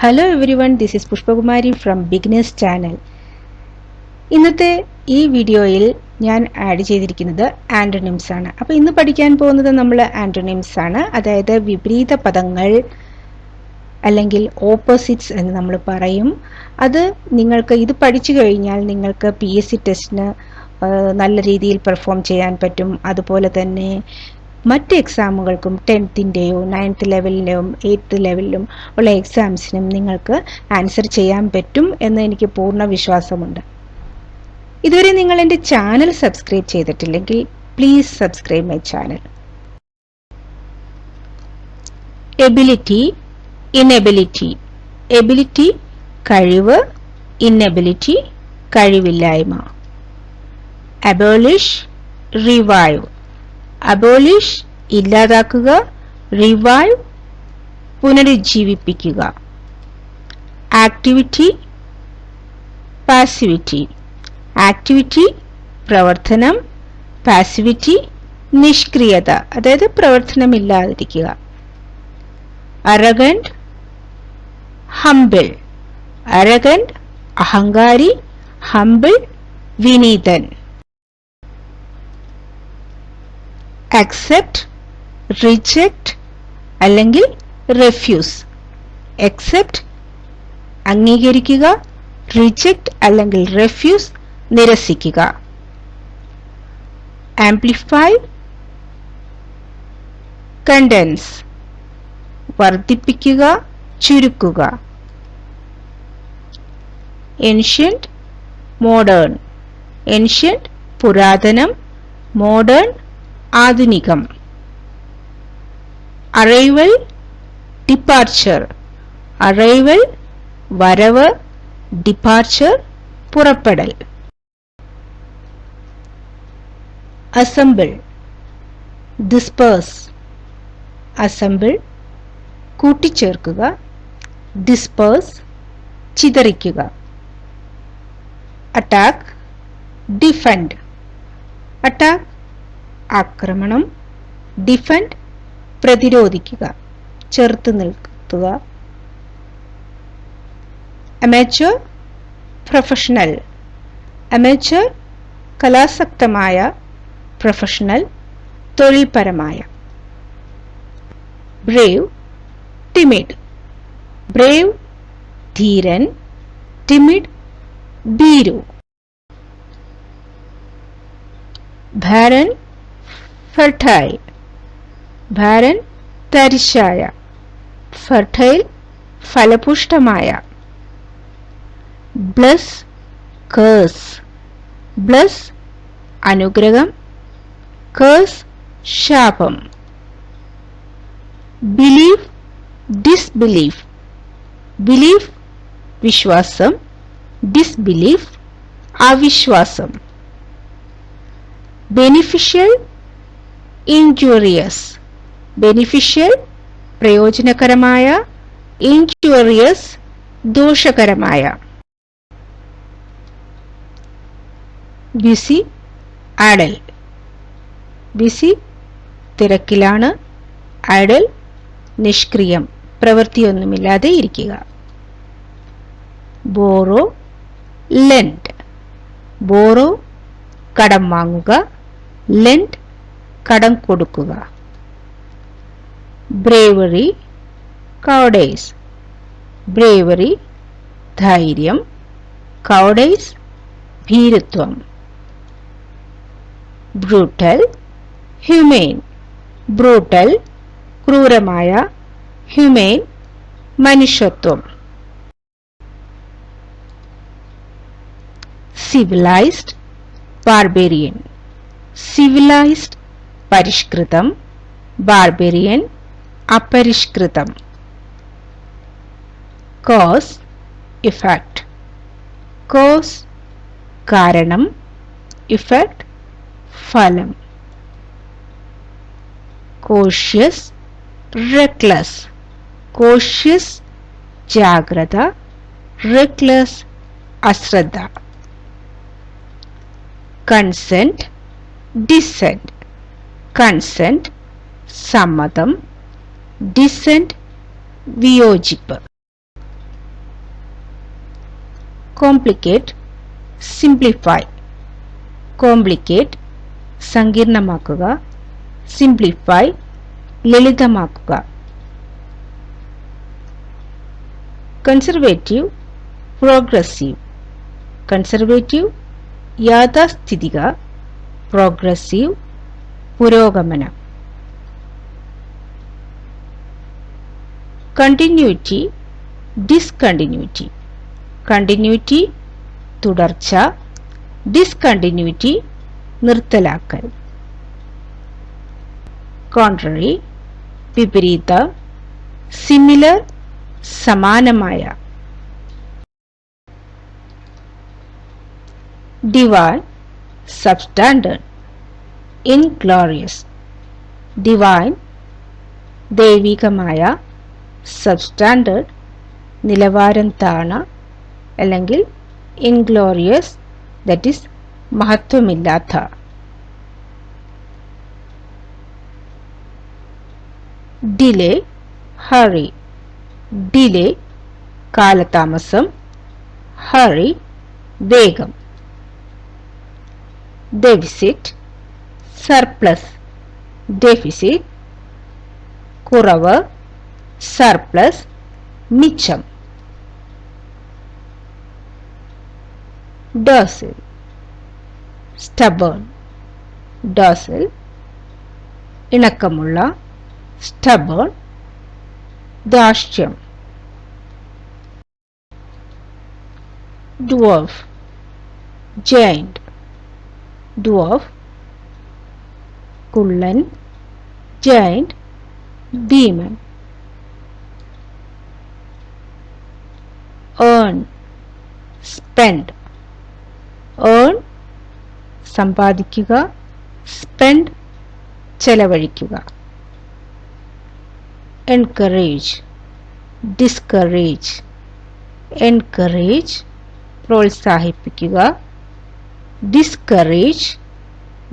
Hello everyone, this is Pushpakumari from beginners channel. ഇന്നത്തെ ഈ വീഡിയോയിൽ ഞാൻ ആഡ് ചെയ്തിരിക്കുന്നത് ആൻറ്റോണിംസ് ആണ്. അപ്പോൾ ഇന്ന് പഠിക്കാൻ പോകുന്നത് നമ്മൾ ആൻറ്റോണിംസ് ആണ്, അതായത് വിപരീത പദങ്ങൾ അല്ലെങ്കിൽ ഓപ്പോസിറ്റ്സ് എന്ന് നമ്മൾ പറയും. അത് നിങ്ങൾക്ക് ഇത് പഠിച്ചു കഴിഞ്ഞാൽ നിങ്ങൾക്ക് PSC ടെസ്റ്റിന് നല്ല രീതിയിൽ പെർഫോം ചെയ്യാൻ പറ്റും. അതുപോലെ തന്നെ മറ്റ് എക്സാമുകൾക്കും 10th-ൻ്റെയോ 9th ലെവലിലും 8th ലെവലിലും ഉള്ള എക്സാംസിനും നിങ്ങൾക്ക് ആൻസർ ചെയ്യാൻ പറ്റും എന്ന് എനിക്ക് പൂർണ്ണ വിശ്വാസമുണ്ട്. ഇതുവരെ നിങ്ങൾ എൻ്റെ ചാനൽ സബ്സ്ക്രൈബ് ചെയ്തിട്ടില്ലെങ്കിൽ please subscribe my channel. Ability, inability. Ability കഴിവ്, ഇൻഎബിലിറ്റി കഴിവില്ലായ്മ. Abolish, revive. അബോളിഷ് ഇല്ലാതാക്കുക, റിവൈവ് പുനരുജ്ജീവിപ്പിക്കുക. Activity, passivity. ആക്ടിവിറ്റി പ്രവർത്തനം, പാസിവിറ്റി നിഷ്ക്രിയത, അതായത് പ്രവർത്തനമില്ലാതിരിക്കുക. Arrogant, humble. അറഗന്റ് അഹങ്കാരി, ഹംബിൾ വിനീതൻ. accept, reject അല്ലെങ്കിൽ refuse. accept അംഗീകരിക്കുക, reject അല്ലെങ്കിൽ refuse നിരസിക്കുക. amplify, condense വർദ്ധിപ്പിക്കുക, ചുരുക്കുക. ancient, modern. ancient പുരാതനം, modern ആധുനികം. Arrival, departure. അറൈവൽ വരവ്, ഡിപ്പാർച്ചർ പുറപ്പെടൽ. Assemble, disperse. അസംബിൾ കൂട്ടിച്ചേർക്കുക, ഡിസ്പേഴ്സ് ചിതറിക്കുക. Attack, defend. അറ്റാക്ക് ആക്രമണം, ഡിഫെൻഡ് പ്രതിരോധിക്കുക, ചെറുത്ത് നിർത്തുക. Amateur, professional. അമേച്ചർ കലാസക്തമായ, പ്രൊഫഷണൽ തൊഴിൽപരമായ. Brave, timid. ബ്രേവ് ധീരൻ, ടിമിഡ് ഭീരു. Barren, fertile. ബാരൻ തരിശായ, ഫെർട്ടൈൽ ഫലപുഷ്ടമായ. Bless, curse. ബ്ലസ് അനുഗ്രഹം, കേഴ്സ് ശാപം. Belief, disbelief. ബിലീഫ് വിശ്വാസം, ഡിസ്ബിലീഫ് അവിശ്വാസം. Beneficial, injurious. ബെനിഫിഷ്യൽ പ്രയോജനകരമായ, ഇൻജൂറിയസ് ദോഷകരമായ. Busy, idle. ബിസി തിരക്കിലാണ്, ഐഡൽ നിഷ്ക്രിയം, പ്രവൃത്തിയൊന്നുമില്ലാതെ ഇരിക്കുക. Borrow, lent. ബോറോ കടം വാങ്ങുക, ലെൻഡ് കടം കൊടുക്കുക. Bravery, cowardice. ബ്രേവറി ധൈര്യം, കൗഡേസ് ഭീരുത്വം. Brutal, humane. ബ്രൂട്ടൽ ക്രൂരമായ, ഹ്യൂമെയിൻ മനുഷ്യത്വം. Civilised, barbarian. സിവിലൈസ്ഡ് പരിഷ്കൃതം, ബാർബേറിയൻ അപരിഷ്കൃതം. Cause, effect. കോസ് കാരണം, ഇഫക്റ്റ് ഫലം. Cautious, reckless. കോഷ്യസ് ജാഗ്രത, റെക്ലെസ് അശ്രദ്ധ. Consent, dissent. കൺസെന്റ് സമ്മതം, ഡിസെന്റ് വിയോജിപ്പ്. Complicate, simplify. കോംപ്ലിക്കേറ്റ് സങ്കീർണമാക്കുക, സിംപ്ലിഫൈ ലളിതമാക്കുക. Conservative, progressive. കൺസർവേറ്റീവ് യാഥാസ്ഥിതിക, പ്രോഗ്രസീവ് പുരോഗമനം. Continuity, discontinuity. കണ്ടിന്യൂറ്റി തുടർച്ച, ഡിസ്കണ്ടിന്യൂറ്റി നിർത്തലാക്കൽ. കോൺട്രറി വിപരീതം, സിമിലർ സമാനമായ. Divine, substandard, inglorious. ഡിവൈൻ ദൈവികമായ, സബ്സ്റ്റാൻഡേർഡ് നിലവാരം താണ, അല്ലെങ്കിൽ inglorious that is മഹത്വമില്ലാത്ത. Delay, hurry. Delay കാലതാമസം, ഹറി വേഗം. Deficit, surplus. ഡെഫിസിറ്റ് കുറവ്, സർപ്ലസ് മിച്ചം. Docile, stubborn. ഡോസിൽ ഇണക്കമുള്ള, സ്റ്റബേൺ ധാർഷ്ട്യം. Dwarf, giant. ഡ്വാർഫ് കുള്ളൻ, ജയന്റ് ഭീമൻ. Earn, spend. ഏൺ സമ്പാദിക്കുക, സ്പെൻഡ് ചെലവഴിക്കുക. Encourage, discourage. എൻകറേജ് പ്രോത്സാഹിപ്പിക്കുക, ഡിസ്കറേജ്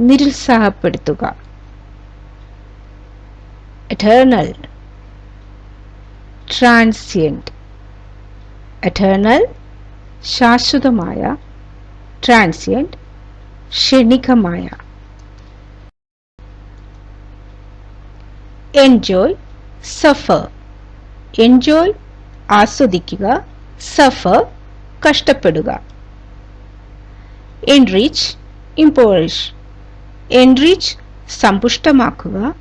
നിരുത്സാഹപ്പെടുത്തുക. Eternal, transient. എറ്റേണൽ ശാശ്വതമായ, ട്രാൻസിയന്റ് ക്ഷണികമായ. Enjoy, suffer. എൻജോയ് ആസ്വദിക്കുക, സഫർ കഷ്ടപ്പെടുക. Enrich, impoverish. എൻറിച്ച് സമ്പുഷ്ടമാക്കുക,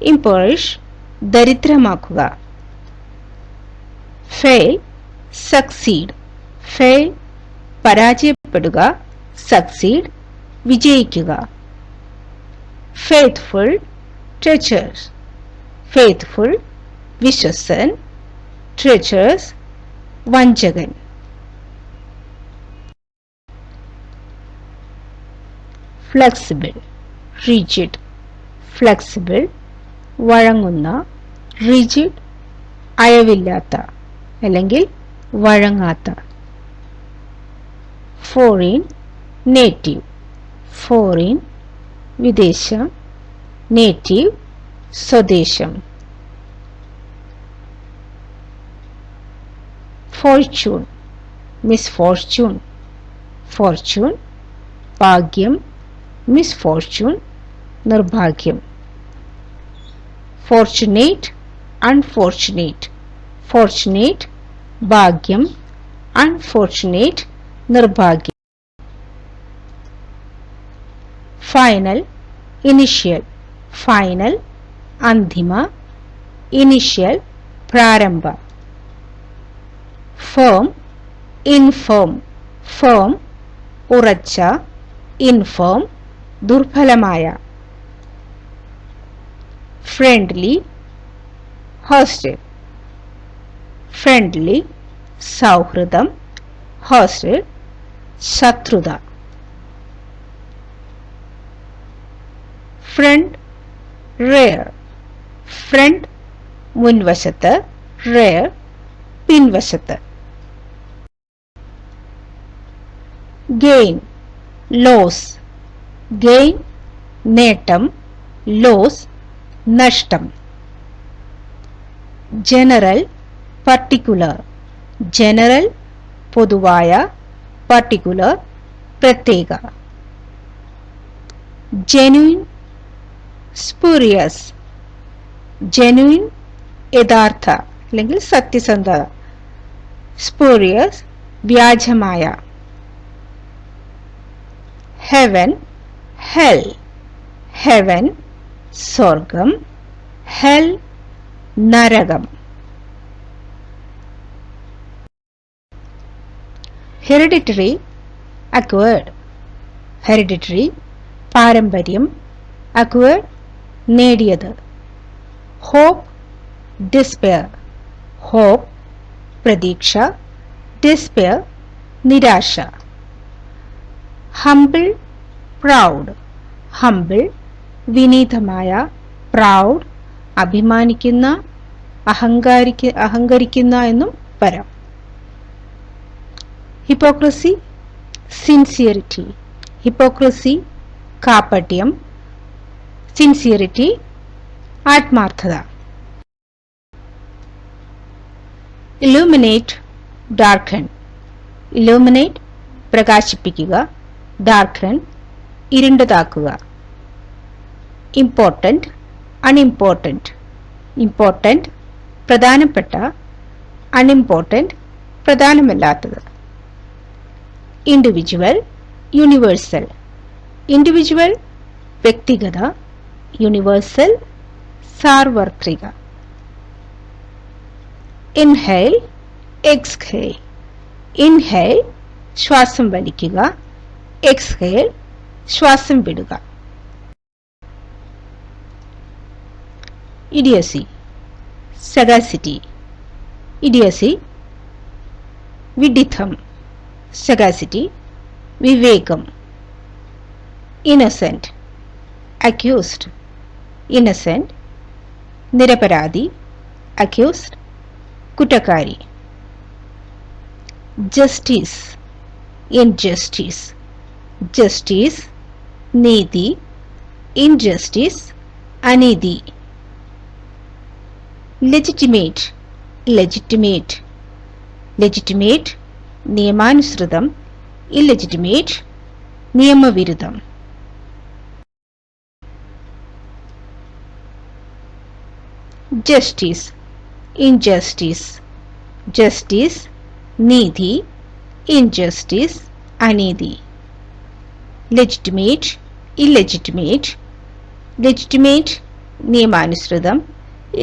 ഇംപോറിഷ് ദരിദ്രമാക്കുക. Fail, succeed. ഫെയിൽ പരാജയപ്പെടുക, സക്സീഡ് വിജയിക്കുക. Faithful, treacherous. ഫെയ്ത്ത്ഫുൾ വിശ്വസ്തൻ, ട്രെച്ചേഴ്സ് വഞ്ചകൻ. Flexible, rigid. ഫ്ലെക്സിബിൾ വഴങ്ങുന്ന, റിജിഡ് അയവില്ലാത്ത അല്ലെങ്കിൽ വഴങ്ങാത്ത. Foreign, native. ഫോറിൻ വിദേശം, നേറ്റീവ് സ്വദേശം. Fortune, misfortune. ഫോർച്യൂൺ ഭാഗ്യം, മിസ്ഫോർച്യൂൺ നിർഭാഗ്യം. Fortunate, unfortunate. ഫോർച്ചുനേറ്റ് ഭാഗ്യം, അൺഫോർച്ചുനേറ്റ് നിർഭാഗ്യം. Final, initial. ഫൈനൽ അന്തിമ, ഇനിഷ്യൽ പ്രാരംഭ. Firm, infirm. ഫേം ഉറച്ച, ഇൻഫേം ദുർബലമായ. Friendly, hostile. ഫ്രണ്ട്ലി സൗഹൃദം, ഹോസ്റ്റൽ ശത്രുത. Front, rear. ഫ്രണ്ട് മുൻവശത്ത്, റെയർ പിൻവശത്ത്. Gain, loss. ഗെയിൻ നേട്ടം, ലോസ് നഷ്ടം. General, particular. ജനറൽ പൊതുവായ, particular, പ്രത്യേക. genuine, spurious. genuine യഥാർത്ഥ അല്ലെങ്കിൽ സത്യസന്ധത, spurious വ്യാജമായ. heaven, hell. heaven സ്വർഗം, hell നരകം. hereditary, acquired. hereditary പാരമ്പര്യം, acquired നേടിയത്. hope, despair. hope പ്രതീക്ഷ, despair നിരാശ. humble, proud. humble വിനീതമായ, proud അഭിമാനിക്കുന്ന, അഹങ്കരിക്കുന്ന എന്നും വരാം. hypocrisy, sincerity. hypocrisy കാപട്യം, sincerity ആത്മാർത്ഥത. illuminate, darken. illuminate പ്രകാശിപ്പിക്കുക, darken ഇരുണ്ടതാക്കുക. important, unimportant. important പ്രധാനപ്പെട്ട, unimportant പ്രധാനമല്ലാത്തത്. individual, universal. individual വ്യക്തിഗത, universal സാർവത്രിക. inhale, exhale. inhale ശ്വാസം വലിക്കുക, exhale ശ്വാസം വിടുക. idiocy, sagacity. idiocy വിഡിത്തം, sagacity വിവേകം. innocent, accused. innocent നിരപരാധി, accused കുറ്റക്കാരി. justice, injustice. justice നീതി, injustice അനീതി. legitimate, legitimate. legitimate നിയമാനുസൃതം, illegitimate നിയമവിരുദ്ധം. justice, injustice. justice നീതി, injustice അനീതി. legitimate, illegitimate. legitimate നിയമാനുസൃതം,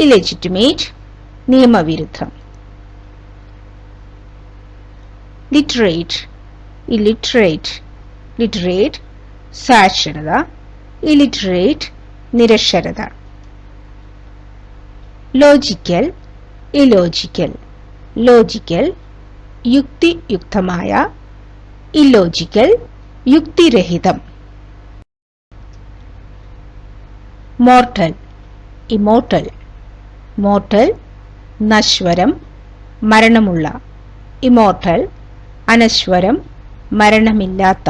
illegitimate നിയമവിരുദ്ധം. literate, illiterate. literate സാക്ഷരത, illiterate നിരക്ഷരത. logical, illogical. logical യുക്തിയുക്തമായ, illogical യുക്തിരഹിതം. mortal, immortal. mortal നശ്വരം, മരണമുള്ള, immortal അനശ്വരം, മരണമില്ലാത്ത.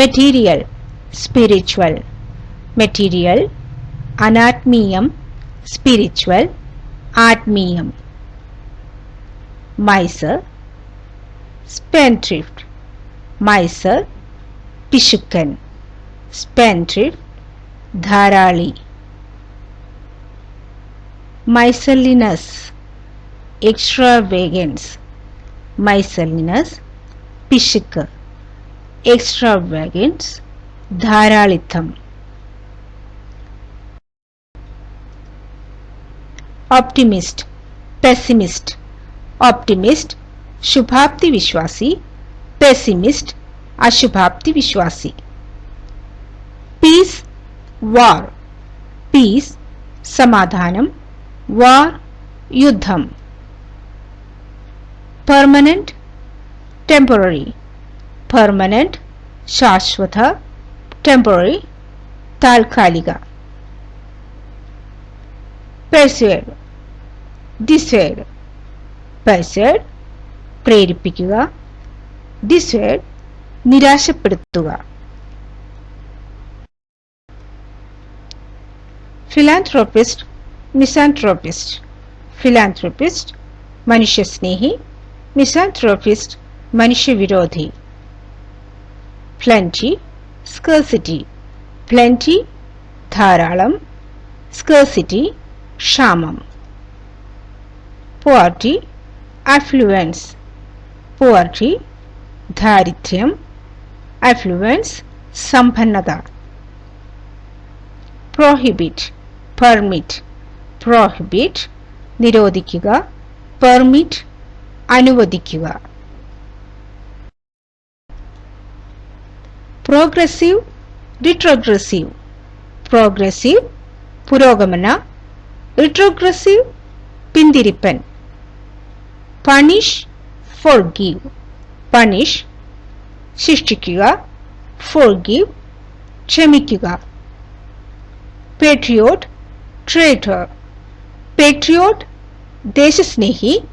material, spiritual. material അനാത്മീയം, spiritual ആത്മീയം. miser, spendthrift. miser പിശുക്കൻ, spendthrift ധാരാളി. miserliness, extravagance. miserliness പിശുക്ക്, extravagance ധാരാളിത്തം. optimist, pessimist. optimist ശുഭാപ്തി വിശ്വാസി, pessimist അശുഭാപ്തി വിശ്വാസി. peace, war. peace സമാധാനം, war യുദ്ധം. permanent, temporary. permanent ശാശ്വത, temporary താൽക്കാലിക. persuade, dissuade. persuade പ്രേരിപ്പിക്കുക, dissuade നിരാശപ്പെടുത്തുക. philanthropist, misanthropist. philanthropist മനുഷ്യസ്നേഹി, misanthropist മനുഷ്യവിരോധി. Plenty scarcity. പ്ലെന്റി ധാരാളം, സ്കേഴ്സിറ്റി ക്ഷാമം. Poverty affluence. പോവർട്ടി ദാരിദ്ര്യം, അഫ്ലുവൻസ് സമ്പന്നത. Prohibit permit. പ്രോഹിബിറ്റ് നിരോധിക്കുക, പെർമിറ്റ് അനുവദിക്കുക. Progressive retrogressive. പ്രോഗ്രസീവ് പുരോഗമന, റിട്രോഗ്രസീവ് പിന്തിരിപ്പൻ. Punish forgive. പണിഷ് ശിക്ഷിക്കുക, ഫോർഗീവ് ക്ഷമിക്കുക. Patriot traitor. പേട്രിയോട്ട് ദേശസ്നേഹി,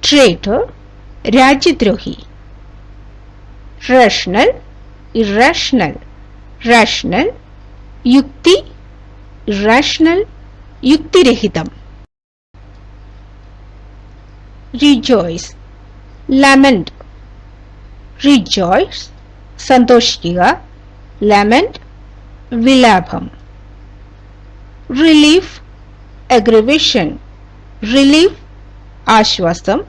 ട്രേറ്റർ രാജ്യദ്രോഹി. Rational irrational. റേഷണൽ യുക്തി, ഇറേഷണൽ യുക്തിരഹിതം. Rejoice lament. റിജോയ്സ് സന്തോഷിക്കുക, ലമെന്റ് വിലാപം. Relief aggravation. റിലീഫ് ആശ്വാസം,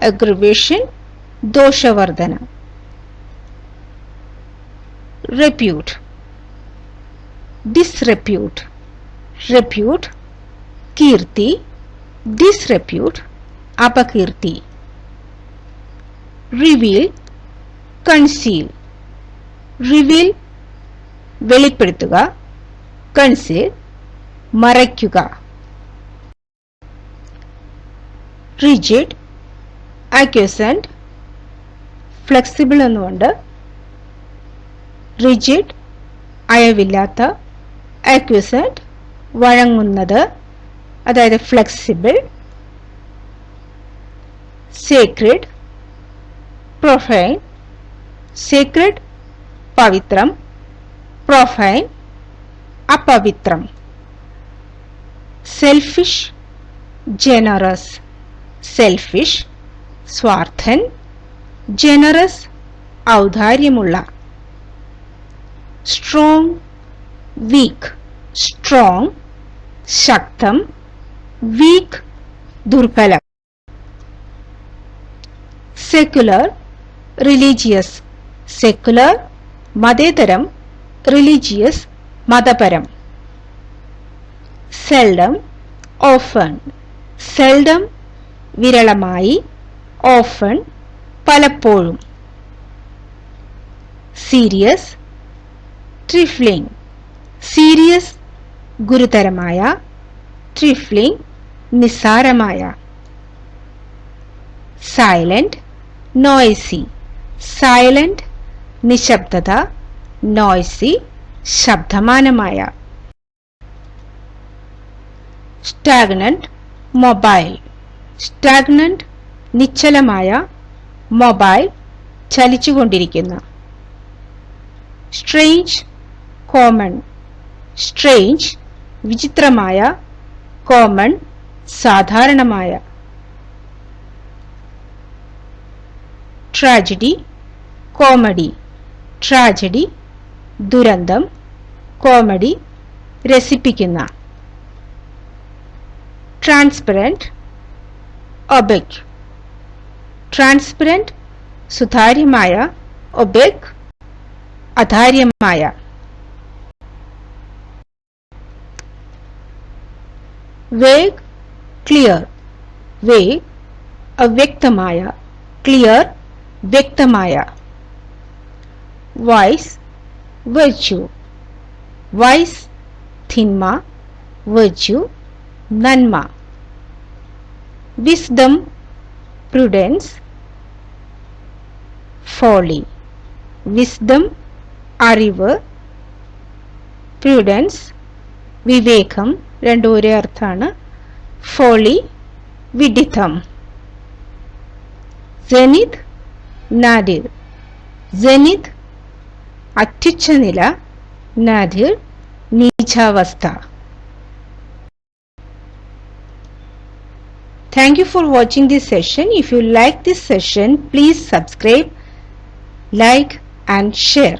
അഗ്രവേഷൻ ദോഷവർധന. Repute disrepute. റെപ്യൂട്ട് കീർത്തി, ഡിസ്റെപ്യൂട്ട് അപകീർത്തി. Reveal conceal. റിവീൽ വെളിപ്പെടുത്തുക, കൺസീൽ മറയ്ക്കുക. Rigid acquiescent. ഫ്ലെക്സിബിൾ എന്നുകൊണ്ട്. റിജിഡ് അയവില്ലാത്ത, അക്യൂസന്റ് വഴങ്ങുന്നത്, അതായത് ഫ്ലെക്സിബിൾ. Sacred profane. സേക്രഡ് പവിത്രം, പ്രൊഫൈൻ അപവിത്രം. Selfish generous. സെൽഫിഷ് സ്വാർത്ഥൻ, ജനറസ് ഔദാര്യമുള്ള. Strong weak. സ്ട്രോങ് ശക്തം, വീക്ക് ദുർബലം. Secular religious. സെക്യുലർ മതേതരം, റിലീജിയസ് മതപരം. Seldom often. സെൽഡം വിരളമായി, ഓഫൺ പലപ്പോഴും. Serious trifling. സീരിയസ് ഗുരുതരമായ, ട്രിഫ്ലിംഗ് നിസ്സാരമായ. Silent noisy. സൈലന്റ് നിശബ്ദത, നോയ്സി ശബ്ദമാനമായ. Stagnant mobile. സ്റ്റാഗ്നന്റ് നിശ്ചലമായ, മൊബൈൽ ചലിച്ചുകൊണ്ടിരിക്കുന്ന. Strange common. സ്ട്രേഞ്ച് വിചിത്രമായ, കോമൺ സാധാരണമായ. Tragedy comedy. ട്രാജഡി ദുരന്തം, കോമഡി രസിപ്പിക്കുന്ന. Transparent opaque. ട്രാൻസ്പെറന്റ് സുതാര്യമായ, ഒബെക് അധാര്യമായ. Vague clear. വേഗ് അവ്യക്തമായ, ക്ലിയർ വ്യക്തമായ. Vice virtue. വൈസ് തിന്മ, വെർച്യു നന്മ. Wisdom prudence. ഫോളി. വിസ്ഡം അറിവ്, prudence വിവേകം, രണ്ടും ഒരേ അർത്ഥമാണ്. ഫോളി വിഡിത്തം. ജനിത് നാദിർ. ജനിത് അത്യുച്ഛ നില, Nadir നീചാവസ്ഥ. Thank you for watching this session. If you like this session, please subscribe like and share.